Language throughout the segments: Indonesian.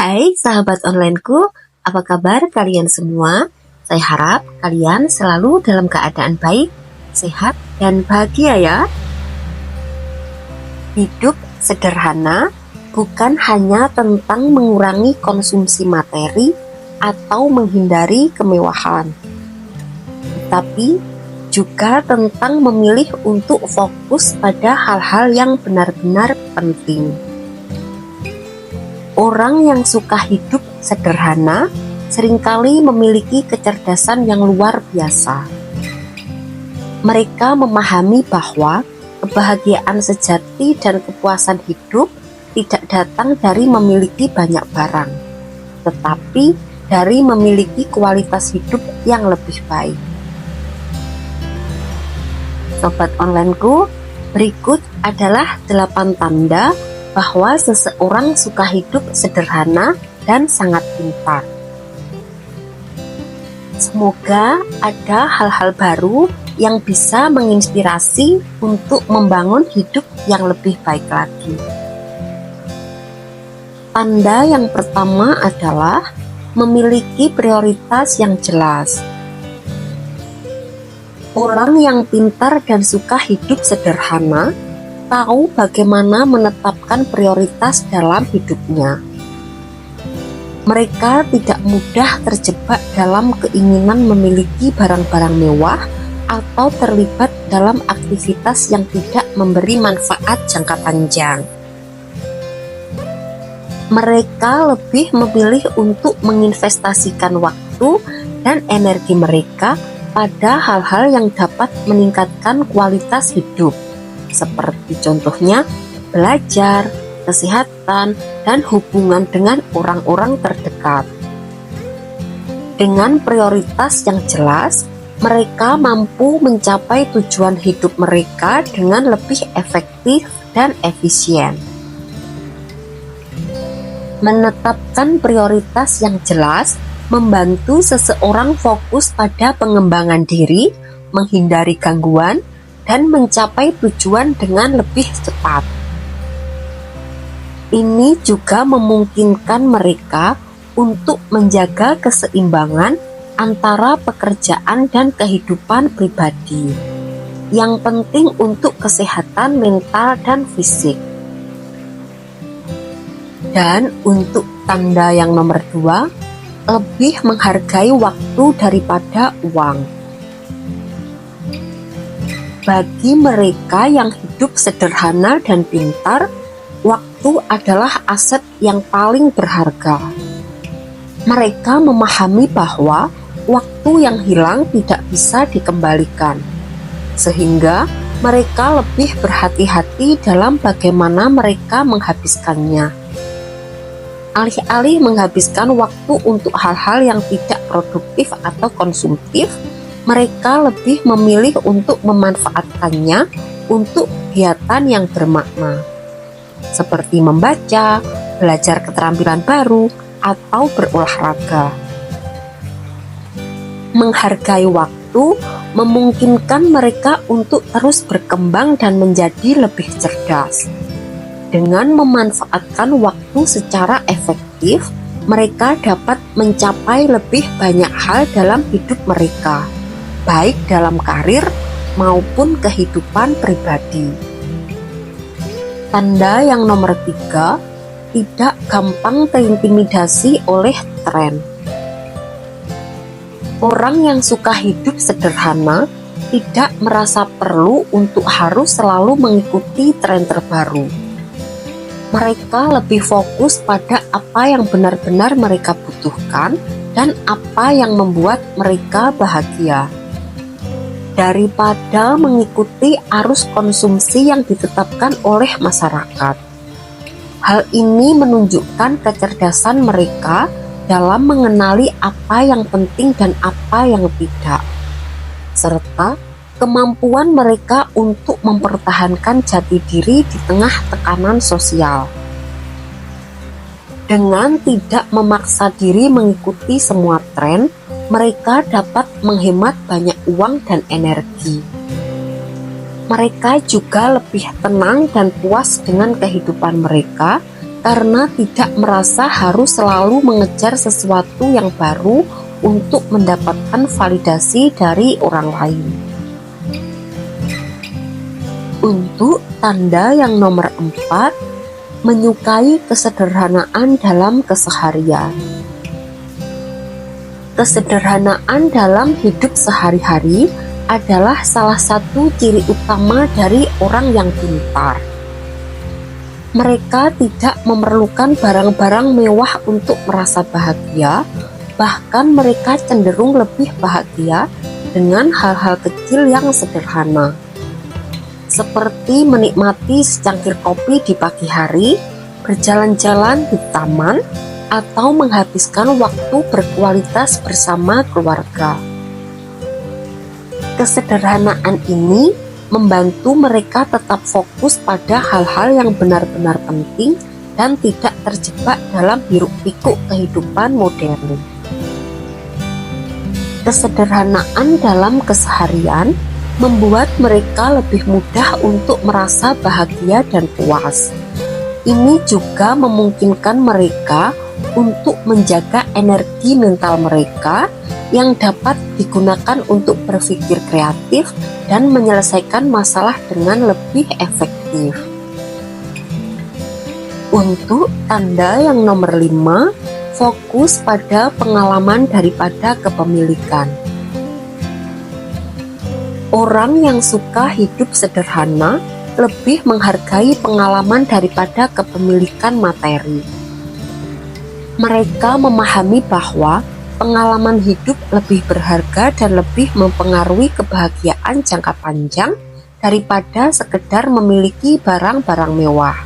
Hai sahabat onlineku, apa kabar kalian semua? Saya harap kalian selalu dalam keadaan baik, sehat, dan bahagia ya. Hidup sederhana bukan hanya tentang mengurangi konsumsi materi atau menghindari kemewahan, tapi juga tentang memilih untuk fokus pada hal-hal yang benar-benar penting. Orang yang suka hidup sederhana seringkali memiliki kecerdasan yang luar biasa. Mereka memahami bahwa kebahagiaan sejati dan kepuasan hidup tidak datang dari memiliki banyak barang, tetapi dari memiliki kualitas hidup yang lebih baik. Sobat onlineku, berikut adalah 8 tanda bahwa seseorang suka hidup sederhana dan sangat pintar. Semoga ada hal-hal baru yang bisa menginspirasi untuk membangun hidup yang lebih baik lagi. Tanda yang pertama adalah memiliki prioritas yang jelas. Orang yang pintar dan suka hidup sederhana tahu bagaimana menetapkan prioritas dalam hidupnya. Mereka tidak mudah terjebak dalam keinginan memiliki barang-barang mewah atau terlibat dalam aktivitas yang tidak memberi manfaat jangka panjang. Mereka lebih memilih untuk menginvestasikan waktu dan energi mereka pada hal-hal yang dapat meningkatkan kualitas hidup, seperti contohnya belajar, kesehatan, dan hubungan dengan orang-orang terdekat. Dengan prioritas yang jelas, mereka mampu mencapai tujuan hidup mereka dengan lebih efektif dan efisien. Menetapkan prioritas yang jelas membantu seseorang fokus pada pengembangan diri, menghindari gangguan, dan mencapai tujuan dengan lebih cepat. Ini juga memungkinkan mereka untuk menjaga keseimbangan antara pekerjaan dan kehidupan pribadi, yang penting untuk kesehatan mental dan fisik. Dan untuk tanda yang nomor 2, lebih menghargai waktu daripada uang. Bagi mereka yang hidup sederhana dan pintar, waktu adalah aset yang paling berharga. Mereka memahami bahwa waktu yang hilang tidak bisa dikembalikan, sehingga mereka lebih berhati-hati dalam bagaimana mereka menghabiskannya. Alih-alih menghabiskan waktu untuk hal-hal yang tidak produktif atau konsumtif, mereka lebih memilih untuk memanfaatkannya untuk kegiatan yang bermakna, seperti membaca, belajar keterampilan baru, atau berolahraga. Menghargai waktu memungkinkan mereka untuk terus berkembang dan menjadi lebih cerdas. Dengan memanfaatkan waktu secara efektif, mereka dapat mencapai lebih banyak hal dalam hidup mereka, baik dalam karir maupun kehidupan pribadi. Tanda yang nomor 3, tidak gampang terintimidasi oleh tren. Orang yang suka hidup sederhana tidak merasa perlu untuk harus selalu mengikuti tren terbaru. Mereka lebih fokus pada apa yang benar-benar mereka butuhkan dan apa yang membuat mereka bahagia, daripada mengikuti arus konsumsi yang ditetapkan oleh masyarakat. Hal ini menunjukkan kecerdasan mereka dalam mengenali apa yang penting dan apa yang tidak, serta kemampuan mereka untuk mempertahankan jati diri di tengah tekanan sosial. Dengan tidak memaksa diri mengikuti semua tren, mereka dapat menghemat banyak uang dan energi. Mereka juga lebih tenang dan puas dengan kehidupan mereka karena tidak merasa harus selalu mengejar sesuatu yang baru untuk mendapatkan validasi dari orang lain. Untuk tanda yang nomor 4, menyukai kesederhanaan dalam keseharian. Kesederhanaan dalam hidup sehari-hari adalah salah satu ciri utama dari orang yang pintar. Mereka tidak memerlukan barang-barang mewah untuk merasa bahagia, bahkan mereka cenderung lebih bahagia dengan hal-hal kecil yang sederhana, seperti menikmati secangkir kopi di pagi hari, berjalan-jalan di taman, atau menghabiskan waktu berkualitas bersama keluarga. Kesederhanaan ini membantu mereka tetap fokus pada hal-hal yang benar-benar penting dan tidak terjebak dalam hiruk-pikuk kehidupan modern. Kesederhanaan dalam keseharian membuat mereka lebih mudah untuk merasa bahagia dan puas. Ini juga memungkinkan mereka untuk menjaga energi mental mereka yang dapat digunakan untuk berpikir kreatif dan menyelesaikan masalah dengan lebih efektif. Untuk tanda yang nomor 5, fokus pada pengalaman daripada kepemilikan. Orang yang suka hidup sederhana lebih menghargai pengalaman daripada kepemilikan materi. Mereka memahami bahwa pengalaman hidup lebih berharga dan lebih mempengaruhi kebahagiaan jangka panjang daripada sekedar memiliki barang-barang mewah.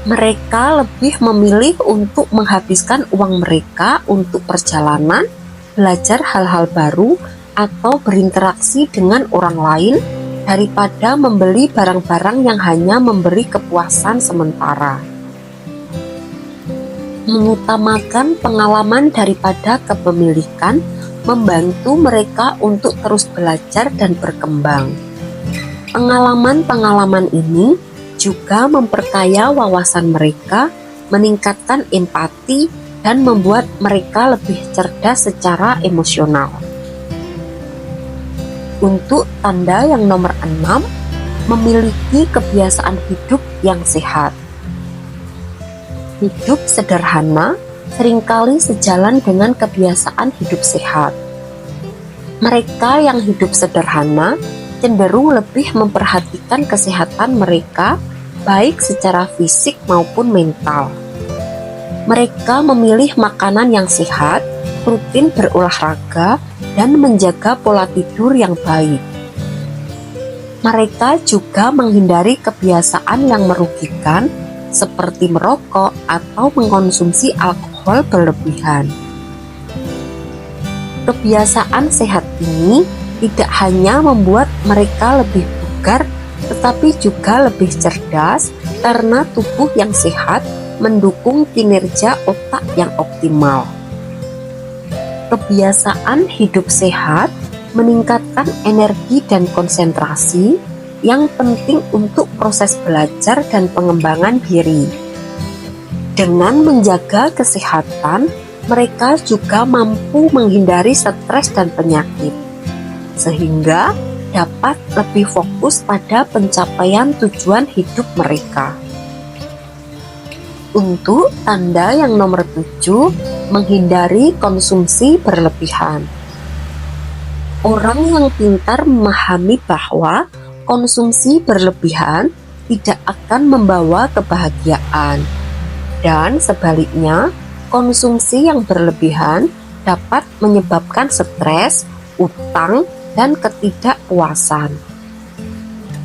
Mereka lebih memilih untuk menghabiskan uang mereka untuk perjalanan, belajar hal-hal baru, atau berinteraksi dengan orang lain daripada membeli barang-barang yang hanya memberi kepuasan sementara. Mengutamakan pengalaman daripada kepemilikan membantu mereka untuk terus belajar dan berkembang. Pengalaman-pengalaman ini juga memperkaya wawasan mereka, meningkatkan empati, dan membuat mereka lebih cerdas secara emosional. Untuk tanda yang nomor 6, memiliki kebiasaan hidup yang sehat. Hidup sederhana seringkali sejalan dengan kebiasaan hidup sehat. Mereka yang hidup sederhana cenderung lebih memperhatikan kesehatan mereka, baik secara fisik maupun mental. Mereka memilih makanan yang sehat, rutin berolahraga, dan menjaga pola tidur yang baik. Mereka juga menghindari kebiasaan yang merugikan, seperti merokok atau mengkonsumsi alkohol berlebihan. Kebiasaan sehat ini tidak hanya membuat mereka lebih bugar, tetapi juga lebih cerdas karena tubuh yang sehat mendukung kinerja otak yang optimal. Kebiasaan hidup sehat meningkatkan energi dan konsentrasi yang penting untuk proses belajar dan pengembangan diri. Dengan menjaga kesehatan, mereka juga mampu menghindari stres dan penyakit, sehingga dapat lebih fokus pada pencapaian tujuan hidup mereka. Untuk tanda yang nomor 7, menghindari konsumsi berlebihan. Orang yang pintar memahami bahwa konsumsi berlebihan tidak akan membawa kebahagiaan, dan sebaliknya, konsumsi yang berlebihan dapat menyebabkan stres, utang, dan ketidakpuasan.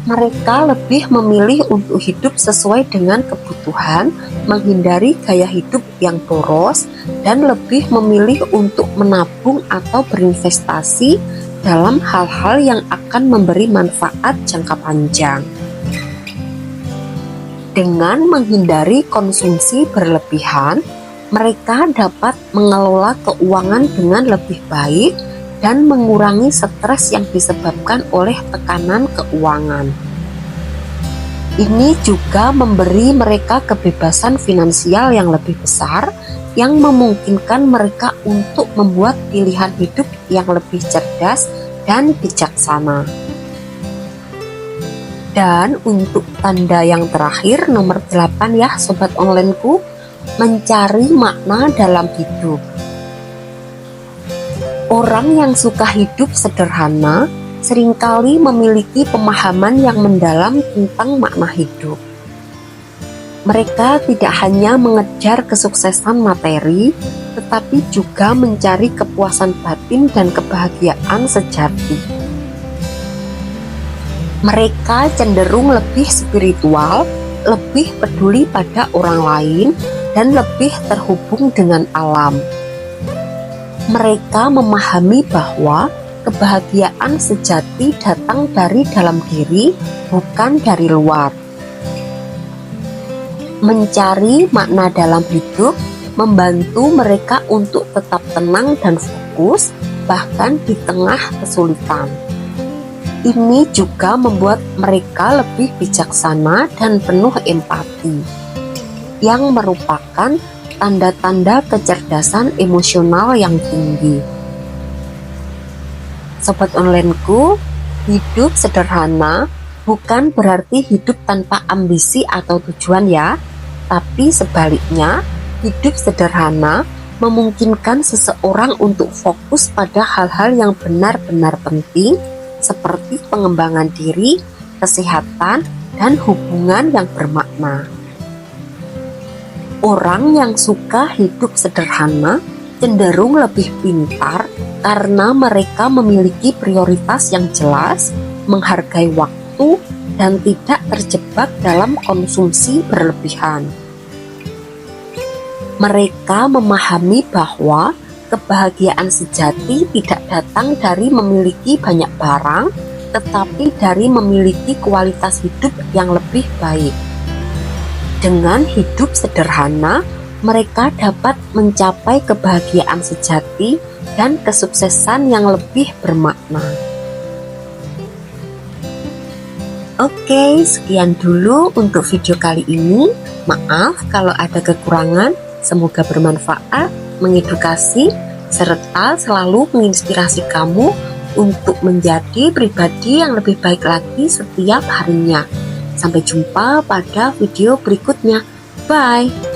Mereka lebih memilih untuk hidup sesuai dengan kebutuhan, menghindari gaya hidup yang boros, dan lebih memilih untuk menabung atau berinvestasi dalam hal-hal yang akan memberi manfaat jangka panjang. Dengan menghindari konsumsi berlebihan, mereka dapat mengelola keuangan dengan lebih baik dan mengurangi stres yang disebabkan oleh tekanan keuangan. Ini juga memberi mereka kebebasan finansial yang lebih besar, yang memungkinkan mereka untuk membuat pilihan hidup yang lebih cerdas dan bijaksana. Dan untuk tanda yang terakhir, nomor 8 ya sobat onlineku, mencari makna dalam hidup. Orang yang suka hidup sederhana seringkali memiliki pemahaman yang mendalam tentang makna hidup. Mereka tidak hanya mengejar kesuksesan materi, tetapi juga mencari kepuasan batin dan kebahagiaan sejati. Mereka cenderung lebih spiritual, lebih peduli pada orang lain, dan lebih terhubung dengan alam. Mereka memahami bahwa kebahagiaan sejati datang dari dalam diri, bukan dari luar. Mencari makna dalam hidup membantu mereka untuk tetap tenang dan fokus, bahkan di tengah kesulitan. Ini juga membuat mereka lebih bijaksana dan penuh empati, yang merupakan tanda-tanda kecerdasan emosional yang tinggi. Sobat onlineku, hidup sederhana bukan berarti hidup tanpa ambisi atau tujuan ya, tapi sebaliknya, hidup sederhana memungkinkan seseorang untuk fokus pada hal-hal yang benar-benar penting, seperti pengembangan diri, kesehatan, dan hubungan yang bermakna. Orang yang suka hidup sederhana cenderung lebih pintar karena mereka memiliki prioritas yang jelas, menghargai waktu, dan tidak terjebak dalam konsumsi berlebihan. Mereka memahami bahwa kebahagiaan sejati tidak datang dari memiliki banyak barang, tetapi dari memiliki kualitas hidup yang lebih baik. Dengan hidup sederhana, mereka dapat mencapai kebahagiaan sejati dan kesuksesan yang lebih bermakna. Oke, sekian dulu untuk video kali ini. Maaf kalau ada kekurangan, semoga bermanfaat, mengedukasi, serta selalu menginspirasi kamu untuk menjadi pribadi yang lebih baik lagi setiap harinya. Sampai jumpa pada video berikutnya. Bye!